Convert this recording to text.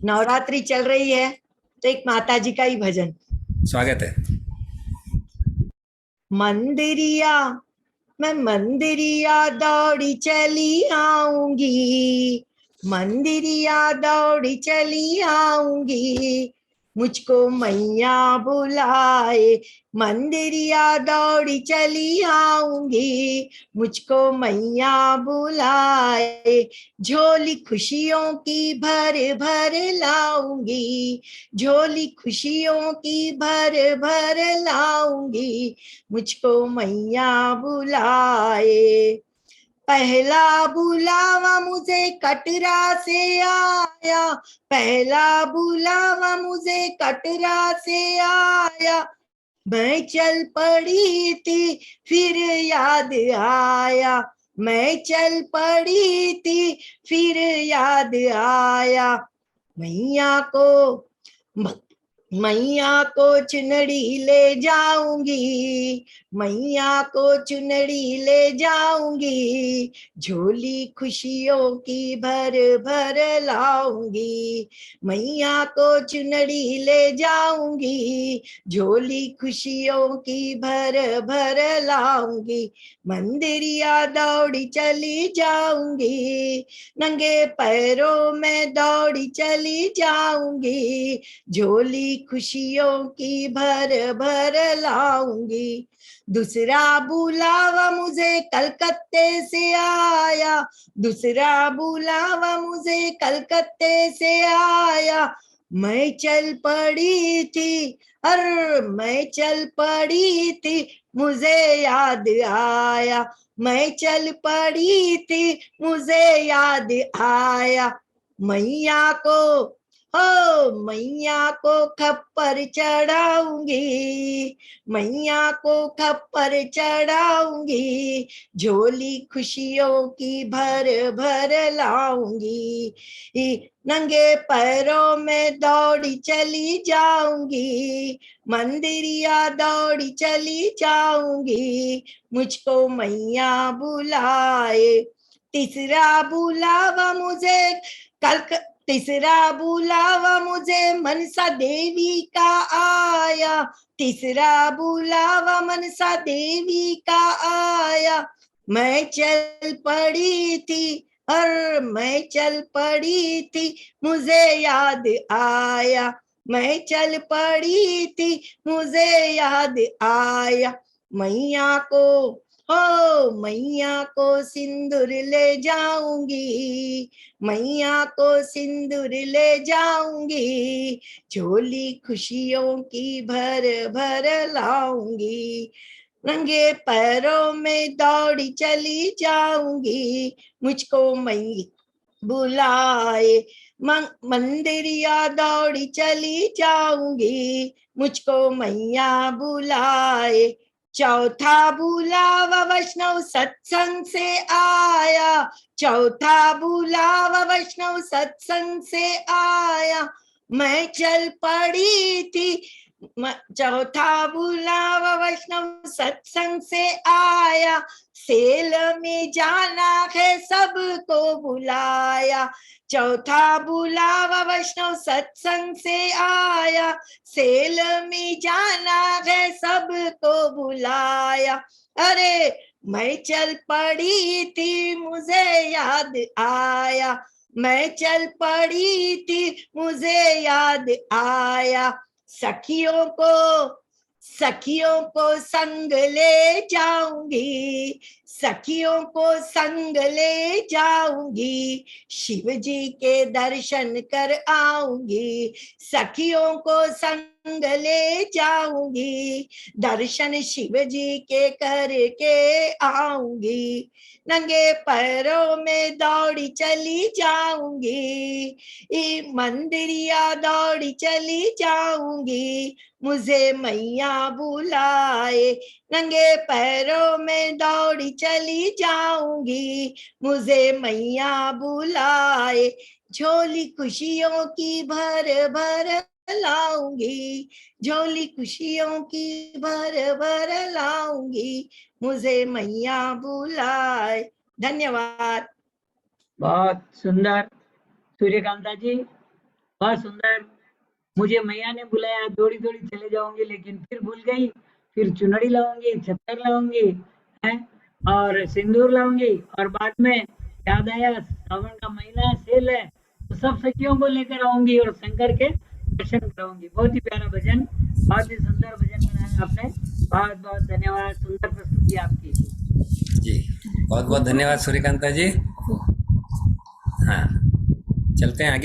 नवरात्रि चल रही है तो एक माता जी का ही भजन। स्वागत है। मंदिरिया, मैं मंदिरिया दौड़ी चली आऊंगी, मंदिरिया दौड़ी चली आऊंगी, मुझको मैया बुलाए, मंदिरिया दौड़ी चली आऊंगी, मुझको मैया बुलाए, झोली खुशियों की भर भर लाऊंगी, झोली खुशियों की भर भर लाऊंगी, मुझको मैया बुलाए। पहला बुलावा मुझे कटरा से आया, पहला बुलावा मुझे कटरा से आया, मैं चल पड़ी थी फिर याद आया, मैं चल पड़ी थी फिर याद आया, मैया को मैया को चुनरी ले जाऊंगी, मैया को चुनरी ले जाऊंगी, झोली खुशियों की भर भर लाऊंगी, मैया को चुनरी ले जाऊंगी, झोली खुशियों की भर भर लाऊंगी, मंदिरिया दौड़ी चली जाऊंगी, नंगे पैरों में दौड़ी चली जाऊंगी, झोली खुशियों की भर भर लाऊंगी। दूसरा बुलावा मुझे कलकत्ते से आया, दूसरा बुलावा मुझे कलकत्ते से आया, मैं चल पड़ी थी, मैं चल पड़ी थी, मुझे याद आया, मैं चल पड़ी थी, मुझे याद आया, मैया को हो मैया को खप्पर चढ़ाऊंगी, मैया को खप्पर चढ़ाऊंगी, झोली खुशियों की भर भर लाऊंगी, नंगे पैरों में दौड़ी चली जाऊंगी, मंदिरिया दौड़ी चली जाऊंगी, मुझको मैया बुलाए। तीसरा बुलावा मुझे कल तीसरा बुलावा मुझे मनसा देवी का आया, तीसरा बुलावा मनसा देवी का आया, मैं चल पड़ी थी मैं चल पड़ी थी, मुझे याद आया, मैं चल पड़ी थी, मुझे याद आया, मैया को हो मैया को सिंदूर ले जाऊंगी, मैया को सिंदूर ले जाऊंगी, झोली खुशियों की भर भर लाऊंगी, नंगे पैरों में दौड़ी चली जाऊंगी, मुझको मैया बुलाए, मंदिरिया दौड़ी चली जाऊंगी, मुझको मैया बुलाए। चौथा बुलावा वैष्णव सत्संग से आया, चौथा बुलावा वैष्णव सत्संग से आया, मैं चल पड़ी थी, चौथा बुलावा वैष्णव सत्संग से आया, सेल में जाना है सबको बुलाया, चौथा बुलावा वैष्णव सत्संग से आया, सेल में जाना है सबको बुलाया, अरे मैं चल पड़ी थी, मुझे याद आया, मैं चल पड़ी थी, मुझे याद आया, सखियों को संग ले जाऊंगी, सखियों को संग ले जाऊंगी, शिव जी के दर्शन कर आऊंगी, सखियों को संग ले जाऊंगी, दर्शन शिव जी के करके आऊंगी, नंगे पैरों में दौड़ी चली जाऊंगी, मंदिरिया दौड़ी चली जाऊंगी, मुझे मैया बुलाए, नंगे पैरों में दौड़ी चली जाऊंगी, मुझे मैया बुलाए, झोली खुशियों की भर भर लाऊंगी, झोली खुशियों की भर भर लाऊंगी, मुझे मैया बुलाए। धन्यवाद। बहुत सुंदर सूर्यकांता जी, बहुत सुंदर। मुझे मैया ने बुलाया, दौड़ी-दौड़ी चले जाऊँगी, लेकिन फिर भूल गई। फिर चुनरी लाऊँगी, छत्तर लाऊँगी, हैं, और सिंदूर लाऊँगी, और बाद में याद आया सावन का महीना है, सेल है, तो सब सखियों को लेकर आऊँगी और शंकर के दर्शन कराऊँगी। बहुत ही प्यारा भजन, बहुत ही सुंदर भजन बनाया आपने। बहुत-बहुत धन्यवाद, सुंदर प्रस्तुति आपकी। जी, बहुत बहुत धन्यवाद सूर्यकांता जी। हाँ, चलते हैं आगे।